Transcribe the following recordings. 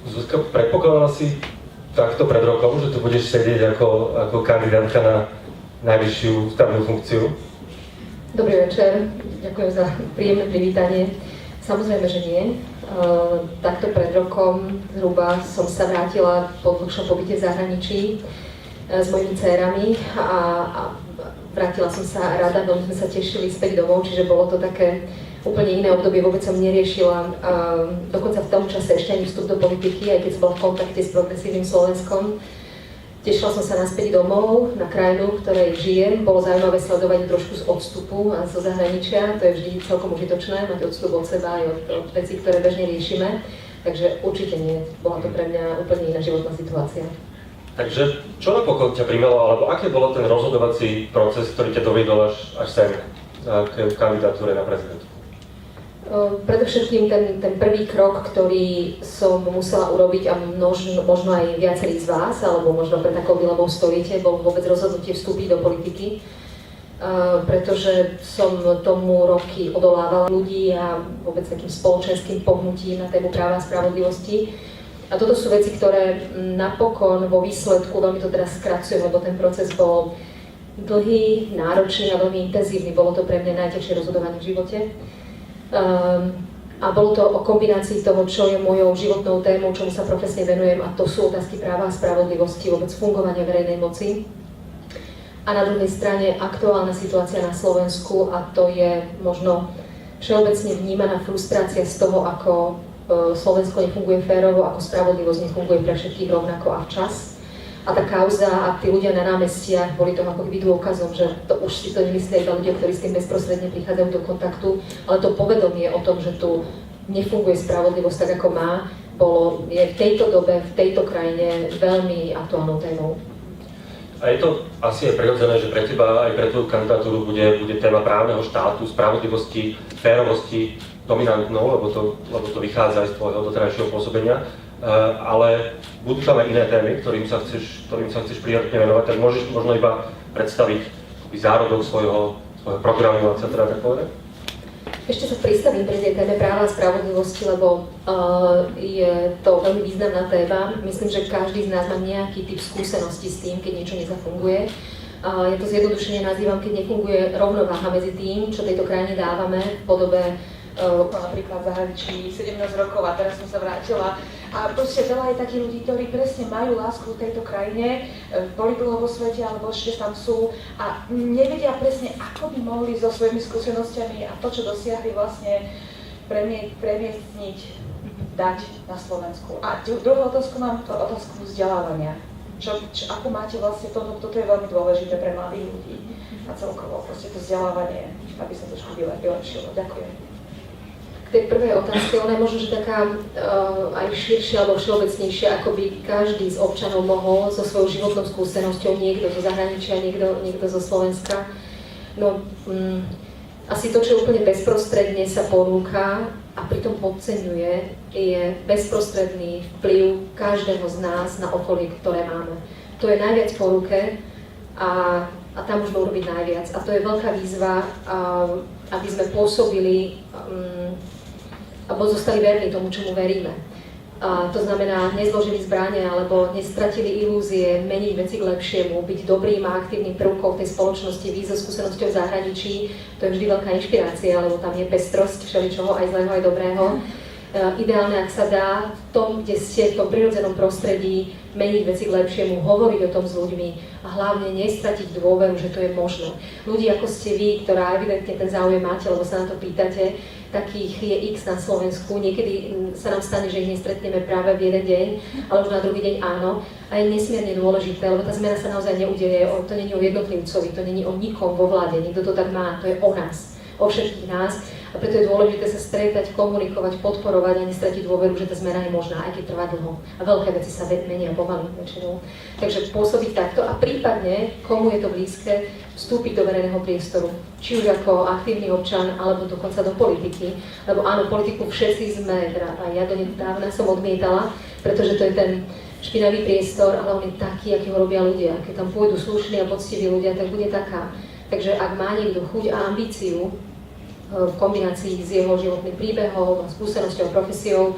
Zuzka, predpokladala si takto pred rokom, že tu budeš sedieť ako kandidátka na najvyššiu stavnú funkciu? Dobrý večer, ďakujem za príjemné privítanie. Samozrejme, že nie. Takto pred rokom zhruba som sa vrátila po dlhšom pobyte v zahraničí s mojimi dcérami a vrátila som sa rada, veľmi sme sa tešili späť domov, čiže bolo to také úplne iné obdobie, vôbec som neriešila dokonca v tom čase ešte ani vstup do politiky, aj keď som bola v kontakte s Progresívnym Slovenskom. Tešila som sa naspäť domov, na krajinu, v ktorej žijem. Bolo zaujímavé sledovať trošku z odstupu a zo zahraničia, to je vždy celkom užitočné, mať odstup od seba aj od vecí, ktoré bežne riešime. Takže určite nie, bola to pre mňa úplne iná životná situácia. Takže čo napokon ťa primelo, alebo aký bol ten rozhodovací proces, ktorý ťa doviedol až sem k kandidatúre na prezidentku? Predovšetkým ten prvý krok, ktorý som musela urobiť a možno aj viacerí z vás, alebo možno pre takou vylebou stojíte, bol vôbec rozhodnutie vstúpiť do politiky, pretože som tomu roky odolávala ľudí a vôbec takým spoločenským pohnutím na tému práva a spravodlivosti. A toto sú veci, ktoré napokon vo výsledku, veľmi to teraz skracujem, lebo ten proces bol dlhý, náročný a veľmi intenzívny. Bolo to pre mňa najťažšie rozhodovanie v živote. A bolo to o kombinácii toho, čo je mojou životnou témou, čomu sa profesne venujem, a to sú otázky práva a spravodlivosti, vôbec fungovania verejnej moci. A na druhej strane aktuálna situácia na Slovensku, a to je možno všeobecne vnímaná frustrácia z toho, ako Slovensko nefunguje férovo, ako spravodlivosť nefunguje pre všetkých rovnako a včas. A tá kauza a tí ľudia na námestiach boli toho ako keby dôkazom, že to už si to nemyslia iba ľudia, ktorí s tým bezprostredne prichádzajú do kontaktu, ale to povedomie o tom, že tu nefunguje spravodlivosť tak, ako má, je v tejto dobe, v tejto krajine veľmi aktuálnou témou. A je to asi aj prirodzené, že pre teba aj pre tú kandidatúru bude téma právneho štátu, spravodlivosti, férovosti dominantnou, lebo to vychádza aj z tvojho doterajšieho pôsobenia. Ale budú tam aj iné témy, ktorým sa chceš prioritne venovať, tak môžeš možno iba predstaviť zárodok svojho programu, etc. tak povedať? Ešte sa pristavím pri tej téme práva a spravodlivosti, lebo je to veľmi významná téma. Myslím, že každý z nás má nejaký typ skúsenosti s tým, keď niečo nezafunguje. Ja to zjednodušene nazývam, keď nefunguje rovnováha medzi tým, čo tejto krajine dávame v podobe napríklad v zahraničí 17 rokov a teraz som sa vrátila. A proste veľa je takých ľudí, ktorí presne majú lásku v tejto krajine, boli dlho vo svete alebo ešte tam sú a nevedia presne, ako by mohli so svojimi skúsenostiami a to, čo dosiahli, vlastne premiestniť, dať na Slovensku. A druhú otázku mám, otázku vzdelávania. Ako máte vlastne toto je veľmi dôležité pre mladých ľudí a celkovo proste to vzdelávanie, aby sa trošku vylepšilo. Ďakujem. K tej prvej otázke, ona je možno, že taká aj širšia alebo všeobecnejšia, ako by každý z občanov mohol so svojou životnou skúsenosťou, niekto zo zahraničia, niekto zo Slovenska. No, asi to, čo úplne bezprostredne sa ponúka a pritom podceňuje, je bezprostredný vplyv každého z nás na okolie, ktoré máme. To je najviac po ruke a tam môžeme urobiť najviac. A to je veľká výzva, aby sme pôsobili alebo zostali verní tomu, čomu veríme. To znamená, nezložili zbrane alebo nestratili ilúzie, meniť veci k lepšiemu, byť dobrým a aktívnym prvkom v tej spoločnosti, výjsť so skúsenosťou v zahraničí. To je vždy veľká inšpirácia, lebo tam je pestrosť všeličoho, aj zlého, aj dobrého. Ideálne, ak sa dá v tom, kde ste, v tom prirodzenom prostredí, meniť veci k lepšiemu, hovoriť o tom s ľuďmi a hlavne nestratiť dôveru, že to je možné. Ľudí ako ste vy, ktorá evidentne ten záujem máte, lebo sa na to pýtate, takých je x na Slovensku. Niekedy sa nám stane, že ich nestretneme práve v jeden deň, ale už na druhý deň áno. A je nesmierne dôležité, lebo tá zmena sa naozaj neudeje, to nie je o jednotlivcovi, to nie je o nikom vo vláde, niekto to tak má, to je o nás, o všetkých nás. A preto je dôležité sa stretať, komunikovať, podporovať a nestratiť dôveru, že tá zmena je možná, aj keď trvá dlho. A veľké veci sa menia pomaly väčšinou. Takže pôsobiť takto a prípadne, komu je to blízke, vstúpiť do verejného priestoru. Či už ako aktívny občan, alebo dokonca do politiky. Lebo áno, politiku všetci sme, teda aj ja donedávna som odmietala, pretože to je ten špinavý priestor, ale on je taký, aký ho robia ľudia. Keď tam pôjdu slušní a poctiví ľudia, tak bude taká. Takže ak má niekto chuť a ambíciu, v kombinácii s jeho životným príbehom, skúsenosťou, profesiou,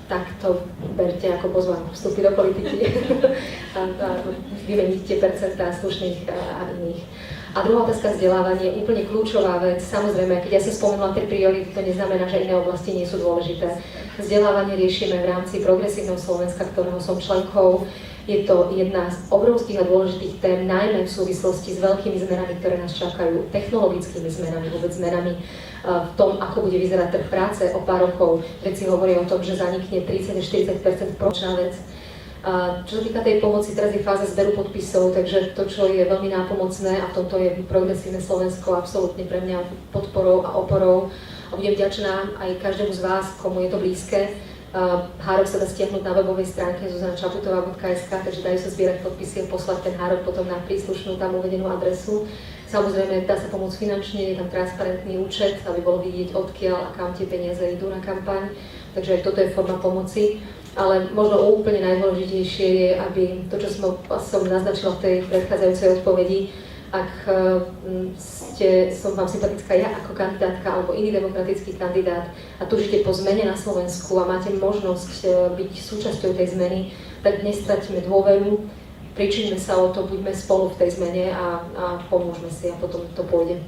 tak to berte ako pozvánku vstúpiť do politiky a vymeniť tie percentá slušných a iných. A druhá otázka, vzdelávanie je úplne kľúčová vec. Samozrejme, keď ja som spomenula tie priority, to neznamená, že iné oblasti nie sú dôležité. Vzdelávanie riešime v rámci Progresívneho Slovenska, ktorého som členkou. Je to jedna z obrovských a dôležitých tém, najmä v súvislosti s veľkými zmenami, ktoré nás čakajú, technologickými zmenami, vôbec zmenami v tom, ako bude vyzerať trh práce o pár rokov. Veci hovoria o tom, že zanikne 30-40% pročná vec. Čo sa týka tej pomoci, teraz je fáza zberu podpisov, takže to, čo je veľmi nápomocné, a v tomto je Progresívne Slovensko absolútne pre mňa podporou a oporou. A budem vďačná aj každému z vás, komu je to blízke. Hárok sa dá stiahnuť na webovej stránke zuzanačaputová.sk, takže dajú sa zbierať podpisy a poslať ten hárok potom na príslušnú tam uvedenú adresu. Samozrejme, dá sa pomôcť finančne, je tam transparentný účet, aby bolo vidieť, odkiaľ a kam tie peniaze idú na kampaň, takže aj toto je forma pomoci. Ale možno úplne najdôležitejšie je, aby to, čo som naznačila v tej predchádzajúcej odpovedi, ak som vám sympatická ja ako kandidátka alebo iný demokratický kandidát a túžite po zmene na Slovensku a máte možnosť byť súčasťou tej zmeny, tak nestraťme dôveru, pričinme sa o to, buďme spolu v tej zmene a pomôžme si a potom to pôjde.